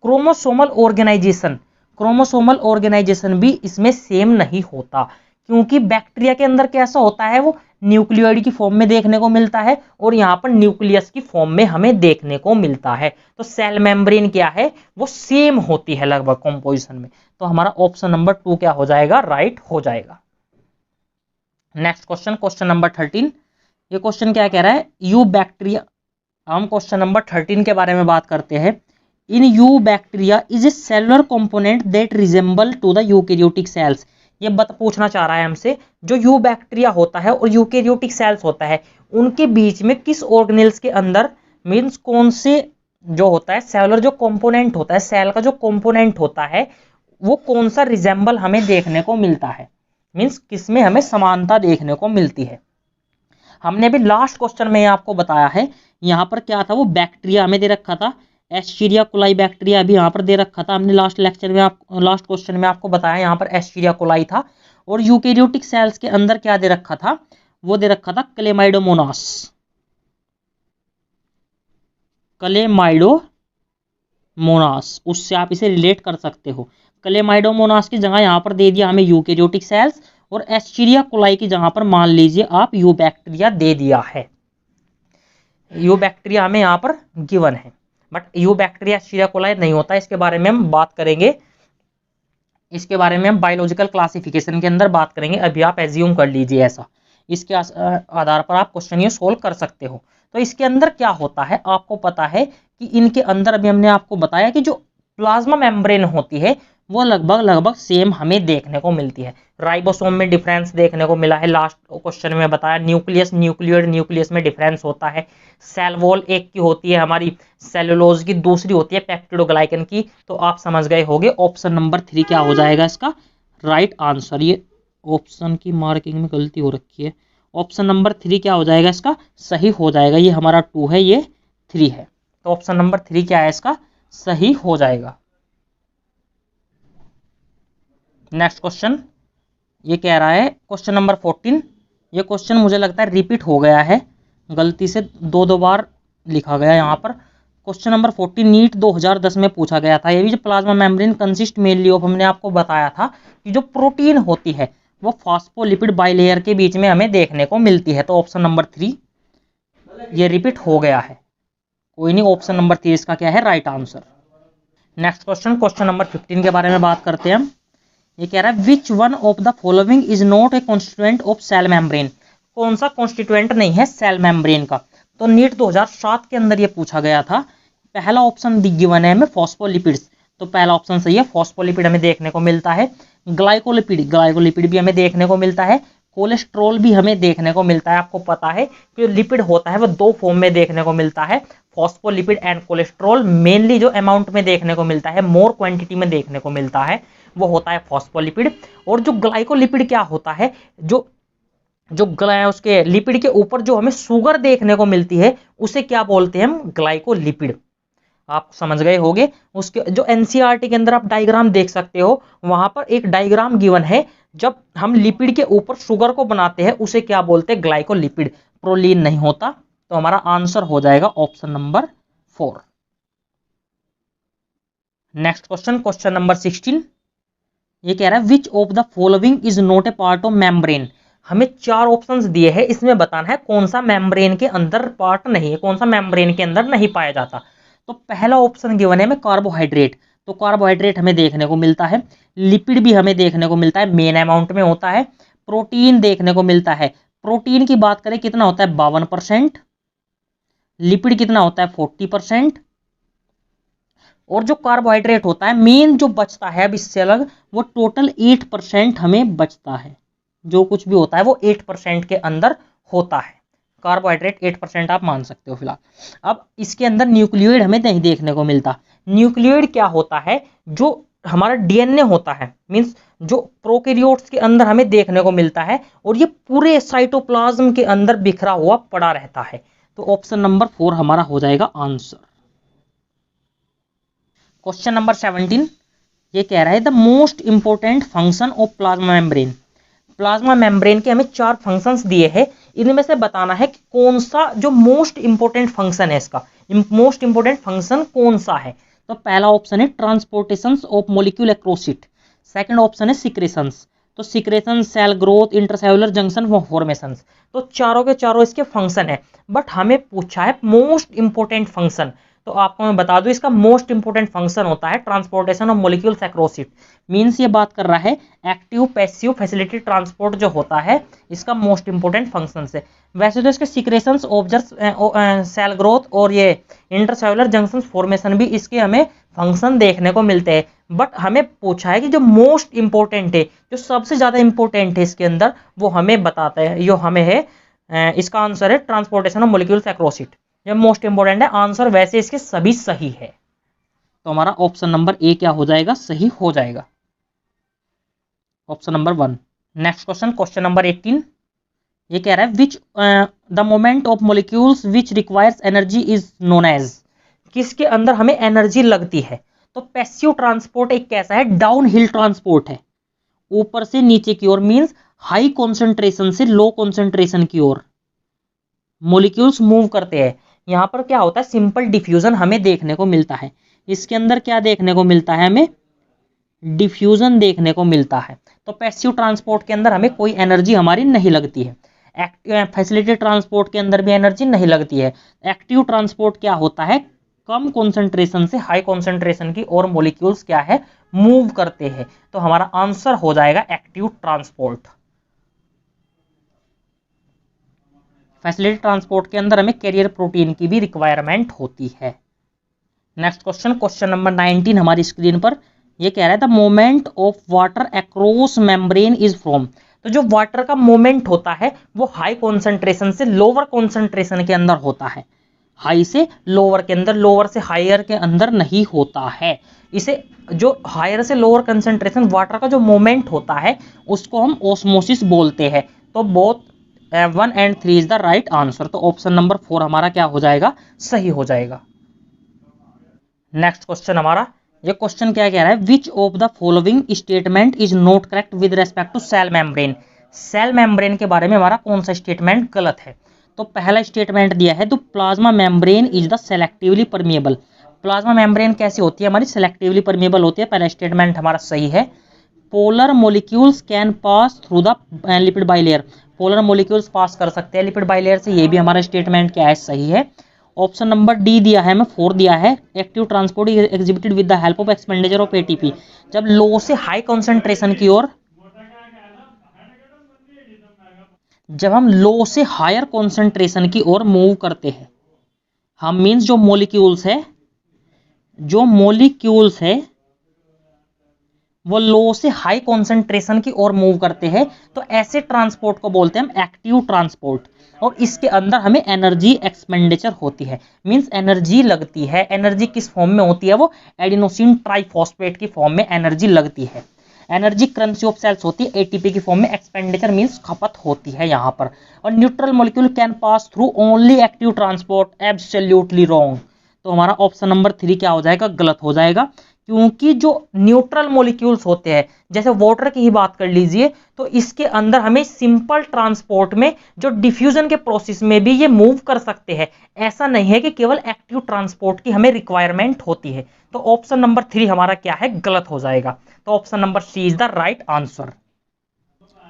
क्रोमोसोमल ऑर्गेनाइजेशन, क्रोमोसोमल ऑर्गेनाइजेशन भी इसमें सेम नहीं होता, क्योंकि बैक्टीरिया के अंदर कैसा होता है, वो न्यूक्लियोइड की फॉर्म में देखने को मिलता है, और यहाँ पर न्यूक्लियस की फॉर्म में हमें देखने को मिलता है। तो सेल मेम्ब्रेन क्या है, वो सेम होती है लगभग कंपोजिशन में, तो हमारा ऑप्शन नंबर 2 क्या हो जाएगा, राइट हो जाएगा। नेक्स्ट क्वेश्चन नंबर 13, ये क्वेश्चन क्या कह रहा है, यू बैक्टीरिया, हम क्वेश्चन नंबर 13 के बारे में बात करते हैं। In eubacteria is a cellular component that resemble to the eukaryotic cells. ये पूछना चाह रहा है हमसे, जो यू बैक्टीरिया होता है और यूकैरियोटिक सेल्स होता है, उनके बीच में किस ऑर्गेनेल्स के अंदर, मींस कौन से जो होता है सेलुलर जो कंपोनेंट होता है, सेल का जो कंपोनेंट होता है वो कौन सा रिजेंबल हमें देखने को मिलता है, मींस किसमें हमें समानता देखने को मिलती है। हमने भी लास्ट क्वेश्चन में आपको बताया है, यहाँ पर क्या था, वो बैक्टीरिया हमें दे रखा था, एस्चेरिया कोलाई बैक्टीरिया भी यहाँ पर दे रखा था। हमने लास्ट लेक्चर में लास्ट क्वेश्चन में आपको बताया यहाँ पर एस्चेरिया कोलाई था, और यूकैरियोटिक सेल्स के अंदर क्या दे रखा था, वो दे रखा था क्लेमाइडोमोनास। क्लेमाइडोमोनास, उससे आप इसे रिलेट कर सकते हो। क्लेमाइडोमोनास की जगह यहाँ पर दे दिया हमें यूकेरियोटिक सेल्स, और एस्चीरिया कोलाई की जगह पर मान लीजिए आप यू बैक्टीरिया दे दिया है। यू बैक्टीरिया हमें यहाँ पर गिवन है, बट यू बैक्टीरिया एस्चीरिया कोलाई नहीं होता, इसके बारे में हम बात करेंगे, इसके बारे में हम बायोलॉजिकल क्लासिफिकेशन के अंदर बात करेंगे। अभी आप एज्यूम कर लीजिए ऐसा, इसके आधार पर आप क्वेश्चन ये सोल्व कर सकते हो। तो इसके अंदर क्या होता है, आपको पता है कि इनके अंदर अभी हमने आपको बताया कि जो प्लाज्मा मेम्ब्रेन होती है वो लगभग सेम हमें देखने को मिलती है। राइबोसोम में डिफरेंस देखने को मिला है, लास्ट क्वेश्चन में बताया। न्यूक्लियस न्यूक्लियोइड न्यूक्लियस में डिफरेंस होता है। सेल वॉल एक की होती है हमारी सेलुलोज की, दूसरी होती है पेप्टिडोग्लाइकन की। तो आप समझ गए होंगे ऑप्शन नंबर 3 क्या हो जाएगा इसका राइट आंसर। ये ऑप्शन की मार्किंग में गलती हो रखी है, ऑप्शन नंबर 3 क्या हो जाएगा इसका सही हो जाएगा। ये हमारा 2 है, ये 3 है, तो ऑप्शन नंबर 3 क्या है इसका सही हो जाएगा। नेक्स्ट क्वेश्चन ये कह रहा है क्वेश्चन नंबर 14। ये क्वेश्चन मुझे लगता है रिपीट हो गया है, गलती से दो बार लिखा गया यहाँ पर। क्वेश्चन नंबर 14 नीट 2010 में पूछा गया था। ये भी जो plasma membrane consist mainly of, हमने आपको बताया था कि जो प्रोटीन होती है वो फॉस्फोलिपिड बाइलेयर के बीच में हमें देखने को मिलती है। तो ऑप्शन नंबर 3 ये रिपीट हो गया है, कोई नहीं, ऑप्शन नंबर 3 इसका क्या है right answer. Next question, question number 15 के बारे में बात करते हैं हम। ये कह रहा है which one of the following is not a constituent of cell membrane. कौन सा कॉन्स्टिट्यूएंट नहीं है सेल मेम्ब्रेन का। तो नीट 2007 के अंदर ये पूछा गया था। पहला ऑप्शन गिवन है हमें फॉस्फोलिपिड्स, तो पहला ऑप्शन सही है, फॉस्फोलिपिड हमें देखने को मिलता है। ग्लाइकोलिपिड, ग्लाइकोलिपिड भी हमें देखने को मिलता है। कोलेस्ट्रॉल भी हमें देखने को मिलता है। आपको पता है कि लिपिड होता है वो दो फॉर्म में देखने को मिलता है, फॉस्फोलिपिड एंड कोलेस्ट्रॉल। मेनली जो अमाउंट में देखने को मिलता है, मोर क्वांटिटी में देखने को मिलता है, वो होता है फॉस्फोलिपिड। और जो ग्लाइकोलिपिड क्या होता है, जो जो उसके लिपिड के ऊपर जो हमें शुगर देखने को मिलती है उसे क्या बोलते हैं हम ग्लाइकोलिपिड। आप समझ गए होंगे। उसके जो एनसीईआरटी के अंदर आप डायग्राम देख सकते हो, वहां पर एक डायग्राम गिवन है, जब हम लिपिड के ऊपर शुगर को बनाते हैं उसे क्या बोलते हैं ग्लाइकोलिपिड, प्रोलीन नहीं होता। तो हमारा आंसर हो जाएगा option number 4। Next question, question number 16। ये कह रहा है which of the following is not A part of membrane. हमें 4 ऑप्शंस दिए हैं, इसमें बताना है कौन सा मेम्ब्रेन के अंदर पार्ट नहीं है, कौन सा मेम्ब्रेन के अंदर नहीं पाया जाता। तो पहला ऑप्शन गिवन है हमें कार्बोहाइड्रेट, तो कार्बोहाइड्रेट हमें देखने को मिलता है। लिपिड भी हमें देखने को मिलता है, मेन अमाउंट में होता है। प्रोटीन देखने को मिलता है, प्रोटीन की बात करें कितना होता है 52%, लिपिड कितना होता है 40%, और जो कार्बोहाइड्रेट होता है मेन जो बचता है अब इससे अलग, वो टोटल 8% हमें बचता है। जो कुछ भी होता है वो 8% के अंदर होता है। कार्बोहाइड्रेट 8% आप मान सकते हो फिलहाल। अब इसके अंदर न्यूक्लियोइड हमें नहीं देखने को मिलता। न्यूक्लियोइड क्या होता है, जो हमारा डीएनए होता है, मींस जो प्रोकैरियोट्स के अंदर हमें देखने को मिलता है, और ये पूरे साइटोप्लाज्म के अंदर बिखरा हुआ पड़ा रहता है। तो ऑप्शन नंबर 4 हमारा हो जाएगा आंसर। Question number 17। ये कह रहा है the most important function of plasma membrane. Plasma membrane के हमें 4 फंक्शंस दिए हैं, इनमें से बताना है कि कौन सा जो मोस्ट इंपोर्टेंट फंक्शन है, इसका मोस्ट इंपोर्टेंट फंक्शन कौन सा है। तो पहला ऑप्शन है transportation of molecule across it, second option है सिक्रेशंस, तो secretion, cell growth, intercellular junction formations. तो चारों के चारों इसके फंक्शन है, बट हमें पूछा है मोस्ट इंपोर्टेंट फंक्शन। तो आपको मैं बता दूं इसका मोस्ट इंपोर्टेंट फंक्शन होता है transportation of molecules across it. Means ये बात कर रहा है एक्टिव पैसिव फैसिलिटी ट्रांसपोर्ट जो होता है इसका मोस्ट इंपोर्टेंट फंक्शन है। वैसे तो इसके सिक्रेशंस, ऑब्जर्व, सेल ग्रोथ और ये इंटरसेलुलर जंक्शन फॉर्मेशन भी इसके हमें फंक्शन देखने को मिलते हैं, बट हमें पूछा है कि जो मोस्ट इंपोर्टेंट है, जो सबसे ज्यादा इंपोर्टेंट है इसके अंदर, वो हमें बताता है, जो हमें है इसका आंसर है transportation of molecules across it. ये मोस्ट इंपोर्टेंट है आंसर, वैसे इसके सभी सही है। तो हमारा ऑप्शन नंबर ए क्या हो जाएगा सही हो जाएगा, option number 1। Next question, question number 18। ये कह रहा है which the moment of molecules which requires energy is known as. किसके अंदर हमें एनर्जी लगती है। तो पैसिव ट्रांसपोर्ट एक कैसा है, डाउन हिल ट्रांसपोर्ट है, ऊपर से नीचे की ओर, मींस हाई कॉन्सेंट्रेशन से लो कॉन्सेंट्रेशन की ओर मॉलिक्यूल्स मूव करते हैं। यहाँ पर क्या होता है, सिंपल डिफ्यूजन हमें देखने को मिलता है। इसके अंदर क्या देखने को मिलता है, हमें डिफ्यूजन देखने को मिलता है। तो पैसिव ट्रांसपोर्ट के अंदर हमें कोई एनर्जी हमारी नहीं लगती है। फैसिलिटेड ट्रांसपोर्ट के अंदर भी एनर्जी नहीं लगती है। एक्टिव ट्रांसपोर्ट क्या होता है, कम कॉन्सेंट्रेशन से हाई कॉन्सेंट्रेशन की और मॉलिक्यूल्स क्या है, मूव करते हैं। तो हमारा आंसर हो जाएगा एक्टिव ट्रांसपोर्ट। फैसिलिटेड ट्रांसपोर्ट के अंदर हमें कैरियर प्रोटीन की भी रिक्वायरमेंट होती है। नेक्स्ट क्वेश्चन, क्वेश्चन नंबर 19 हमारी स्क्रीन पर ये कह रहा है the moment of water across membrane is from. तो जो वाटर का मोमेंट होता है वो हाई कॉन्सेंट्रेशन से लोअर कॉन्सेंट्रेशन के अंदर होता है। हाई से लोअर के अंदर, लोअर से हायर के अंदर नहीं होता है। इसे जो हायर से लोअर कंसंट्रेशन वाटर का जो मोमेंट होता है उसको हम ऑस्मोसिस बोलते हैं। तो both 1 and 3 is the right answer. तो ऑप्शन नंबर 4 हमारा क्या हो जाएगा, सही हो जाएगा। नेक्स्ट क्वेश्चन हमारा, ये क्वेश्चन क्या कह रहा है, which of the following statement is not correct with respect to cell membrane. Cell membrane के बारे में हमारा कौन सा स्टेटमेंट गलत है। तो पहला स्टेटमेंट दिया है, तो plasma membrane is the selectively permeable. Plasma membrane कैसी होती है, हमारी सेलेक्टिवली परमिएबल होती है। पहला स्टेटमेंट हमारा सही है। Polar molecules can pass through the lipid bilayer. Polar molecules pass कर सकते हैं लिपिड बाइलेयर से, ये भी हमारा स्टेटमेंट क्या है, सही है। ऑप्शन नंबर डी दिया है, हमें 4 दिया है, active transport is exhibited with the help of expenditure of ATP. जब लो से हाई कॉन्सेंट्रेशन की ओर, जब हम लो से हायर कॉन्सेंट्रेशन की ओर मूव करते हैं, हम मींस जो मॉलिक्यूल्स है वो लो से हाई कॉन्सेंट्रेशन की ओर मूव करते हैं, तो ऐसे ट्रांसपोर्ट को बोलते हैं हम एक्टिव ट्रांसपोर्ट। और इसके अंदर हमें एनर्जी एक्सपेंडिचर होती है, मींस एनर्जी लगती है। एनर्जी किस फॉर्म में होती है, वो एडिनोसिन ट्राइफॉस्फेट की फॉर्म में एनर्जी लगती है। एनर्जी करेंसी ऑफ सेल्स होती है एटीपी की फॉर्म में, एक्सपेंडिचर मींस खपत होती है यहाँ पर। और neutral molecule can pass through only active transport, absolutely wrong. तो हमारा ऑप्शन नंबर 3 क्या हो जाएगा, गलत हो जाएगा। क्योंकि जो न्यूट्रल मॉलिक्यूल्स होते हैं, जैसे वाटर की ही बात कर लीजिए, तो इसके अंदर हमें सिंपल ट्रांसपोर्ट में, जो डिफ्यूजन के प्रोसेस में भी ये मूव कर सकते हैं। ऐसा नहीं है कि केवल एक्टिव ट्रांसपोर्ट की हमें रिक्वायरमेंट होती है। तो ऑप्शन नंबर 3 हमारा क्या है, गलत हो जाएगा। तो option number C is the right answer.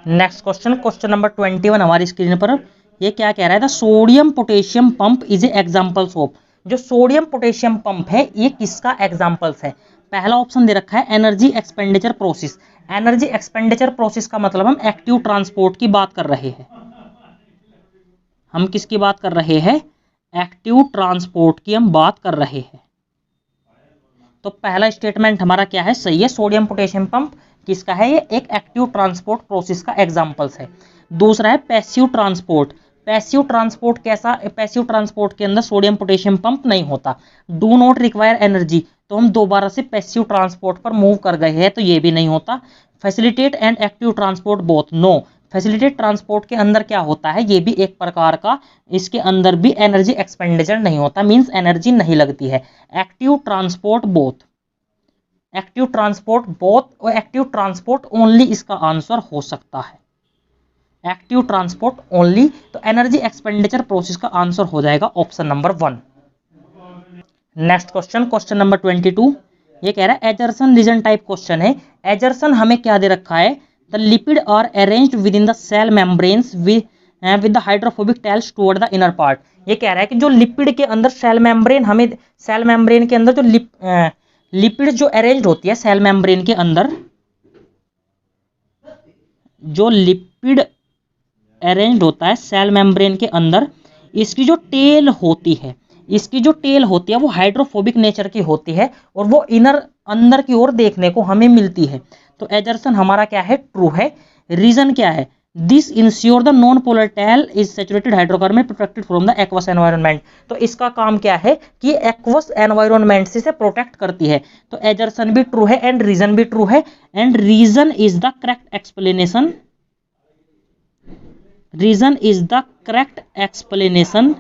Next question, question number 21 हमारी स्क्रीन पर ये क्या कह रहा है, the sodium potassium pump is a examples of. जो सोडियम पोटेशियम पंप है ये किसका एग्जांपल्स है। पहला ऑप्शन दे रखा है energy expenditure process. Energy expenditure process का मतलब हम एक्टिव ट्रांसपोर्ट की बात कर रहे हैं। हम किसकी बात कर रहे हैं, एक्टिव ट्रांसपोर्ट की हम बात कर रहे हैं। तो पहला स्टेटमेंट हमारा क्या है, सही है। सोडियम पोटेशियम पंप किसका है, ये एक एक्टिव ट्रांसपोर्ट प्रोसेस का एग्जांपल्स है। दूसरा है पैसिव ट्रांसपोर्ट। पैसिव ट्रांसपोर्ट कैसा, पैसिव ट्रांसपोर्ट के अंदर सोडियम पोटेशियम पंप नहीं होता। डू नॉट रिक्वायर एनर्जी, तो हम दोबारा से पैसिव ट्रांसपोर्ट पर मूव कर गए हैं, तो ये भी नहीं होता। Facilitate and active transport both, no. Facilitate transport के अंदर क्या होता है, ये भी एक प्रकार का, इसके अंदर भी एनर्जी एक्सपेंडिचर नहीं होता, मींस एनर्जी नहीं लगती है। Active transport both, active transport both और एक्टिव ट्रांसपोर्ट ओनली इसका आंसर हो सकता है। एक्टिव ट्रांसपोर्ट ओनली, तो एनर्जी एक्सपेंडिचर प्रोसेस का आंसर हो जाएगा option number 1। Next question, question number 22 ये कह रहा है एजर्सन रीजन टाइप क्वेश्चन है। एजर्सन हमें क्या दे रखा है, the lipid are arranged with in the cell membranes with the hydrophobic tails toward the inner part. ये कह रहा है कि जो लिपिड के अंदर सेल मेम्ब्रेन, हमें सेल मेम्ब्रेन के अंदर जो लिपिड जो अरेंज होती है सेल मेम्ब्रेन के अंदर, जो लिपिड अरेंज्ड होता है सेल मेम्ब्रेन के अंदर, इसकी जो टेल होती है, इसकी जो टेल होती है वो हाइड्रोफोबिक नेचर की होती है और वो इनर अंदर की ओर देखने को हमें मिलती है। तो एजर्सन हमारा क्या है, ट्रू है। रीजन क्या है, this ensure the non polar tail is saturated hydrocarbon protected from the aqueous environment. तो इसका काम क्या है कि एक्वस एनवायरनमेंट से प्रोटेक्ट करती है। तो एजर्सन भी ट्रू है एंड रीजन भी ट्रू है, and reason is the correct explanation, reason is the correct explanation,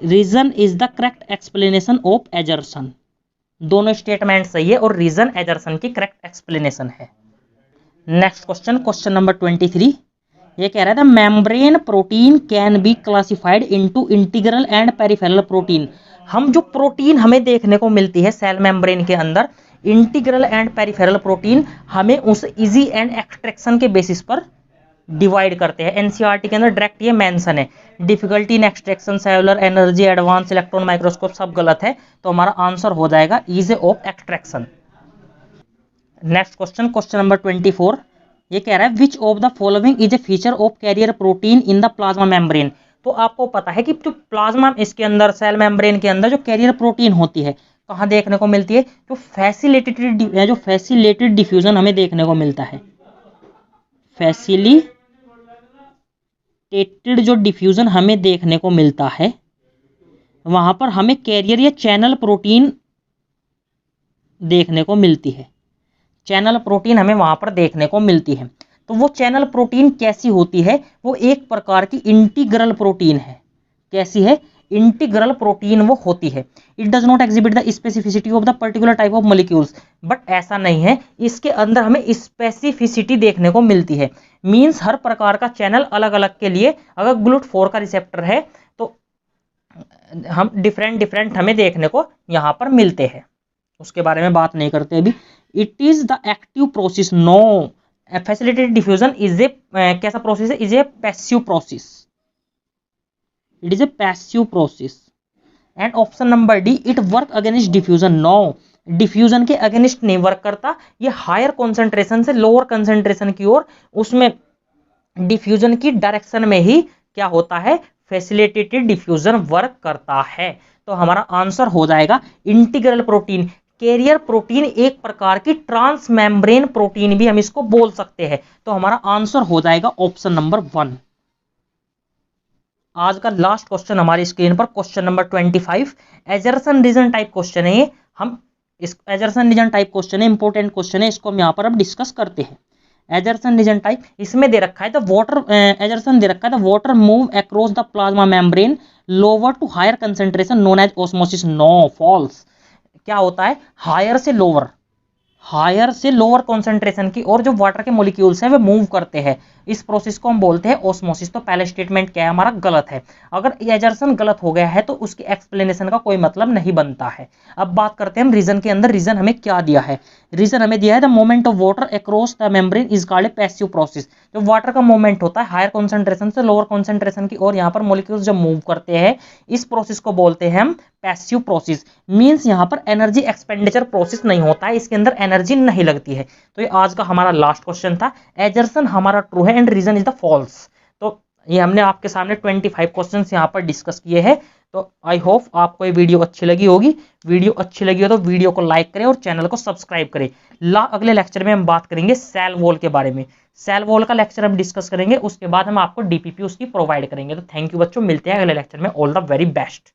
reason is the correct explanation of assertion. दोनों स्टेटमेंट सही है और रीजन एजर्सन की करेक्ट एक्सप्लेनेशन है। नेक्स्ट क्वेश्चन, क्वेश्चन नंबर 23 ये कह रहा था membrane protein can be classified into integral and peripheral protein. हम जो प्रोटीन हमें देखने को मिलती है सेल मेम्ब्रेन के अंदर, इंटीग्रल एंड पेरिफेरल प्रोटीन, हमें उस इजी एंड एक्सट्रैक्शन के बेसिस पर डिवाइड करते हैं। एनसीईआरटी के अंदर डायरेक्ट ये मेंशन है। Difficulty in extraction, cellular energy, advance electron microscope, सब गलत है, तो हमारा आंसर हो जाएगा is of extraction. Next question, question number 24, ये कह रहा है which of the following is a feature of carrier protein in the plasma membrane. तो आपको पता है कि जो प्लाज्मा इसके अंदर सेल मेम्ब्रेन के अंदर जो कैरियर प्रोटीन होती है कहाँ देखने को मिलती है, जो फैसिलिटेटेड डिफ्यूजन हमें देखने को मिलता है। फैसिलिटेटेड जो डिफ्यूजन हमें देखने को मिलता है वहां पर हमें कैरियर या चैनल प्रोटीन देखने को मिलती है। चैनल प्रोटीन हमें वहां पर देखने को मिलती है। तो वो चैनल प्रोटीन कैसी होती है, वो एक प्रकार की इंटीग्रल प्रोटीन है। कैसी है? इंटीग्रल प्रोटीन वो होती है। It does not exhibit the specificity of the particular type of molecules, but ऐसा नहीं है, इसके अंदर हमें स्पेसिफिसिटी देखने को मिलती है। मींस हर प्रकार का चैनल अलग अलग के लिए, अगर GLUT4 का रिसेप्टर है तो हम डिफरेंट हमें देखने को यहां पर मिलते हैं। उसके बारे में बात नहीं करते अभी। It is the active process, no, facilitated diffusion is a कैसा प्रोसेस है? Is a passive process. It is a passive process. And option number D, it work against diffusion, no, diffusion के अगेंस्ट नहीं वर्क करता। ये हायर कॉन्सेंट्रेशन से लोअर कॉन्सेंट्रेशन की ओर, उसमें डिफ्यूजन की डायरेक्शन में ही क्या होता है? फैसिलिटेटेड डिफ्यूजन वर्क करता है। तो हमारा आंसर हो जाएगा इंटीग्रल प्रोटीन। कैरियर प्रोटीन एक प्रकार की ट्रांस मेम्ब्रेन प्रोटीन भी हम इसको बोल सकते हैं। तो हमारा आंसर हो जाएगा ऑप्शन नंबर 1। आज का लास्ट क्वेश्चन हमारी स्क्रीन पर, question number 25, assertion reason type question है ये। हम इस एजर्सन रीजन टाइप क्वेश्चन है, इंपॉर्टेंट क्वेश्चन है, इसको हम यहाँ पर अब डिस्कस करते हैं। एजर्सन रीजन टाइप, इसमें दे रखा है द वाटर, एजर्सन दे रखा है the water move across the plasma membrane lower to higher concentration known as osmosis, no, false. क्या होता है? हायर से लोअर कॉन्सेंट्रेशन की और जो वाटर के मॉलिक्यूल्स हैं वे मूव करते हैं। इस प्रोसेस को हम बोलते हैं ऑस्मोसिस। तो पहला स्टेटमेंट क्या है हमारा? गलत है। अगर एजर्सन गलत हो गया है तो उसकी एक्सप्लेनेशन का कोई मतलब नहीं बनता है। अब बात करते हैं हम रीजन के अंदर। रीजन हमें क्या दिया है? रीजन हमें दिया है the movement of water across the membrane is called a passive process. जो वाटर का मूवमेंट होता है हायर कॉन्सेंट्रेशन से लोअर कॉन्सेंट्रेशन की और यहाँ पर मॉलिक्यूल्स जब मूव करते हैं, इस प्रोसेस को बोलते हैं हम पैसिव प्रोसेस। मींस यहाँ पर एनर्जी एक्सपेंडिचर प्रोसेस नहीं होता है, इसके अंदर एनर्जी नहीं लगती है। तो ये आज का हमारा लास्ट क्वेश्चन था। एजर्सन हमारा ट्रू है and reason is the false. तो ये हमने आपके सामने 25 क्वेश्चंस यहाँ पर डिस्कस किए हैं। तो आई होप आपको ये वीडियो अच्छी लगी होगी। वीडियो अच्छी लगी हो तो वीडियो को लाइक करें और चैनल को सब्सक्राइब करें। अगले लेक्चर में हम बात करेंगे सेल वॉल के बारे में। सेल वॉल का लेक्चर हम डिस्कस करेंगे, उसके बाद हम आपको डीपीपी उसकी प्रोवाइड करेंगे। तो थैंक यू बच्चों, मिलते हैं अगले लेक्चर में। All the very best.